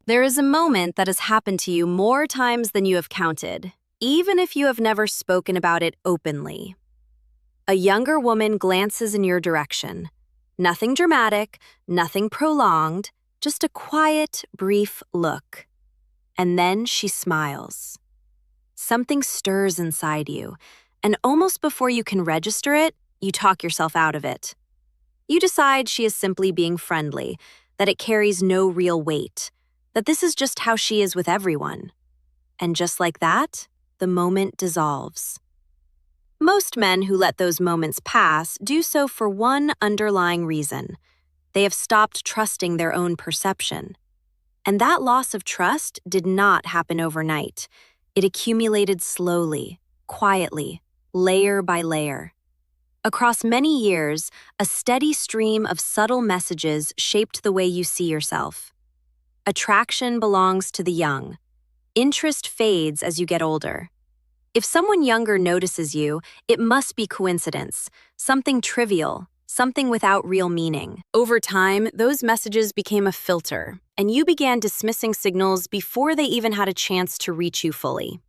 There is a moment that has happened to you more times than you have counted, even if you have never spoken about it openly. A younger woman glances in your direction. Nothing dramatic, nothing prolonged, just a quiet, brief look. And then she smiles. Something stirs inside you, and almost before you can register it, you talk yourself out of it. You decide she is simply being friendly, that it carries no real weight, that this is just how she is with everyone. And just like that, the moment dissolves. Most men who let those moments pass do so for one underlying reason. They have stopped trusting their own perception. And that loss of trust did not happen overnight. It accumulated slowly, quietly, layer by layer. Across many years, a steady stream of subtle messages shaped the way you see yourself. Attraction belongs to the young. Interest fades as you get older. If someone younger notices you, it must be coincidence, something trivial, something without real meaning. Over time, those messages became a filter, and you began dismissing signals before they even had a chance to reach you fully.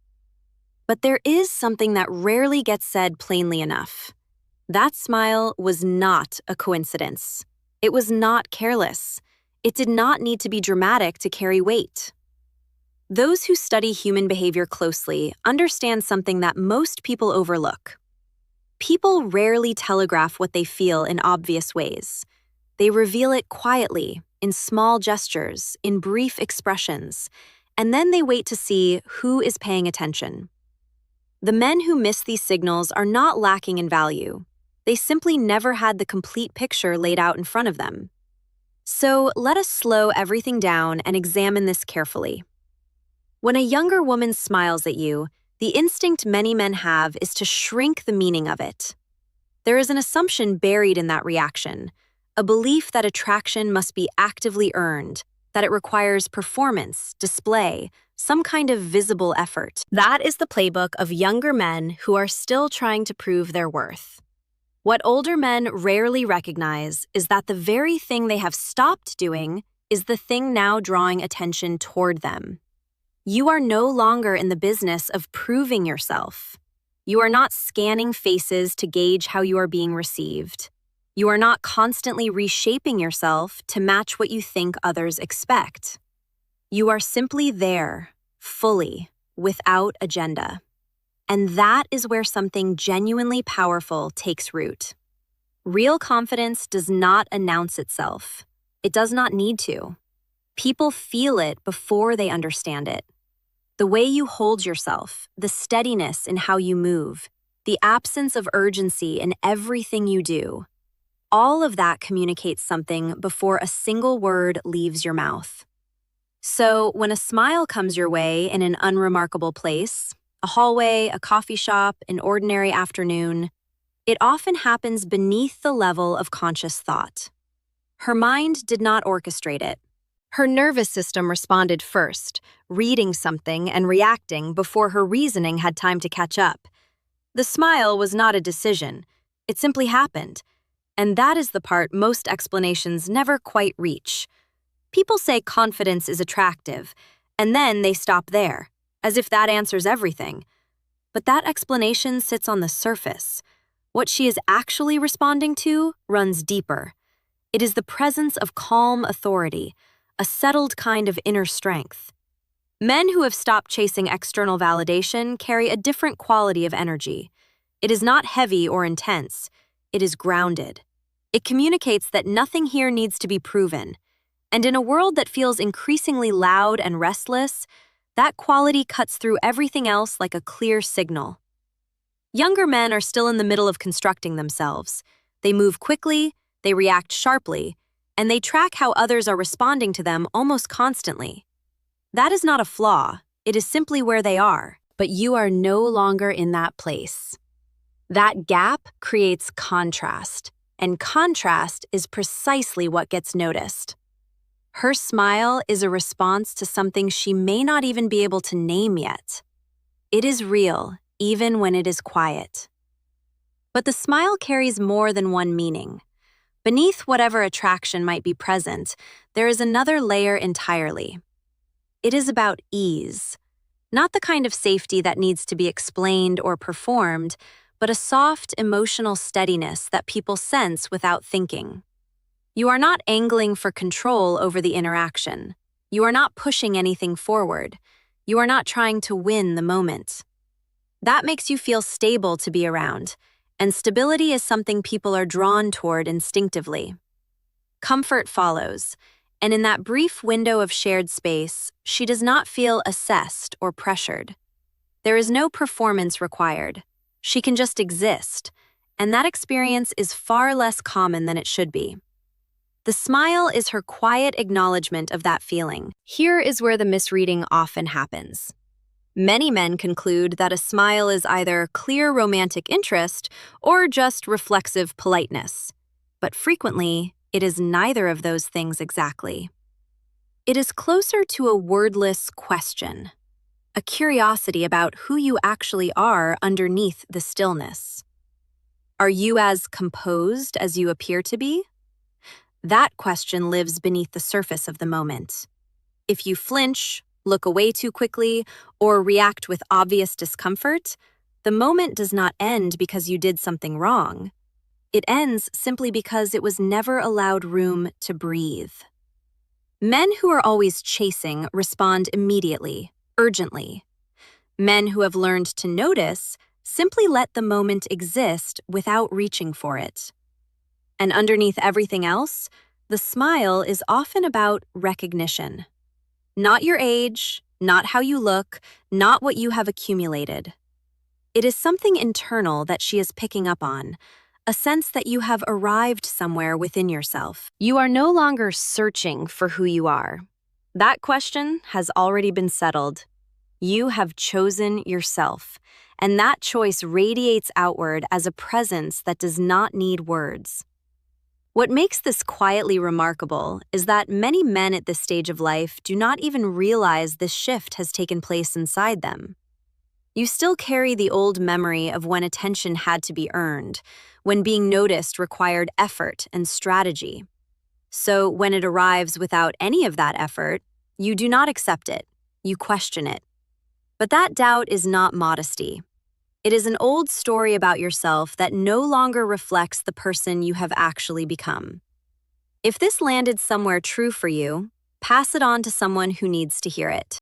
But there is something that rarely gets said plainly enough. That smile was not a coincidence. It was not careless. It did not need to be dramatic to carry weight. Those who study human behavior closely understand something that most people overlook. People rarely telegraph what they feel in obvious ways. They reveal it quietly, in small gestures, in brief expressions, and then they wait to see who is paying attention. The men who miss these signals are not lacking in value. They simply never had the complete picture laid out in front of them. So let us slow everything down and examine this carefully. When a younger woman smiles at you, the instinct many men have is to shrink the meaning of it. There is an assumption buried in that reaction, a belief that attraction must be actively earned, that it requires performance, display, some kind of visible effort. That is the playbook of younger men who are still trying to prove their worth. What older men rarely recognize is that the very thing they have stopped doing is the thing now drawing attention toward them. You are no longer in the business of proving yourself. You are not scanning faces to gauge how you are being received. You are not constantly reshaping yourself to match what you think others expect. You are simply there, fully, without agenda. And that is where something genuinely powerful takes root. Real confidence does not announce itself. It does not need to. People feel it before they understand it. The way you hold yourself, the steadiness in how you move, the absence of urgency in everything you do, all of that communicates something before a single word leaves your mouth. So when a smile comes your way in an unremarkable place, a hallway, a coffee shop, an ordinary afternoon, it often happens beneath the level of conscious thought. Her mind did not orchestrate it. Her nervous system responded first, reading something and reacting before her reasoning had time to catch up. The smile was not a decision. It simply happened. And that is the part most explanations never quite reach. People say confidence is attractive, and then they stop there, as if that answers everything. But that explanation sits on the surface. What she is actually responding to runs deeper. It is the presence of calm authority, a settled kind of inner strength. Men who have stopped chasing external validation carry a different quality of energy. It is not heavy or intense. It is grounded. It communicates that nothing here needs to be proven. And in a world that feels increasingly loud and restless, that quality cuts through everything else like a clear signal. Younger men are still in the middle of constructing themselves. They move quickly, they react sharply, and they track how others are responding to them almost constantly. That is not a flaw, it is simply where they are, but you are no longer in that place. That gap creates contrast, and contrast is precisely what gets noticed. Her smile is a response to something she may not even be able to name yet. It is real, even when it is quiet. But the smile carries more than one meaning. Beneath whatever attraction might be present, there is another layer entirely. It is about ease. Not the kind of safety that needs to be explained or performed, but a soft, emotional steadiness that people sense without thinking. You are not angling for control over the interaction. You are not pushing anything forward. You are not trying to win the moment. That makes you feel stable to be around, and stability is something people are drawn toward instinctively. Comfort follows, and in that brief window of shared space, she does not feel assessed or pressured. There is no performance required. She can just exist, and that experience is far less common than it should be. The smile is her quiet acknowledgement of that feeling. Here is where the misreading often happens. Many men conclude that a smile is either clear romantic interest or just reflexive politeness. But frequently, it is neither of those things exactly. It is closer to a wordless question, a curiosity about who you actually are underneath the stillness. Are you as composed as you appear to be? That question lives beneath the surface of the moment. If you flinch, look away too quickly, or react with obvious discomfort, the moment does not end because you did something wrong. It ends simply because it was never allowed room to breathe. Men who are always chasing respond immediately, urgently. Men who have learned to notice simply let the moment exist without reaching for it. And underneath everything else, the smile is often about recognition. Not your age, not how you look, not what you have accumulated. It is something internal that she is picking up on, a sense that you have arrived somewhere within yourself. You are no longer searching for who you are. That question has already been settled. You have chosen yourself, and that choice radiates outward as a presence that does not need words. What makes this quietly remarkable is that many men at this stage of life do not even realize this shift has taken place inside them. You still carry the old memory of when attention had to be earned, when being noticed required effort and strategy. So when it arrives without any of that effort, you do not accept it, you question it. But that doubt is not modesty. It is an old story about yourself that no longer reflects the person you have actually become. If this landed somewhere true for you, pass it on to someone who needs to hear it.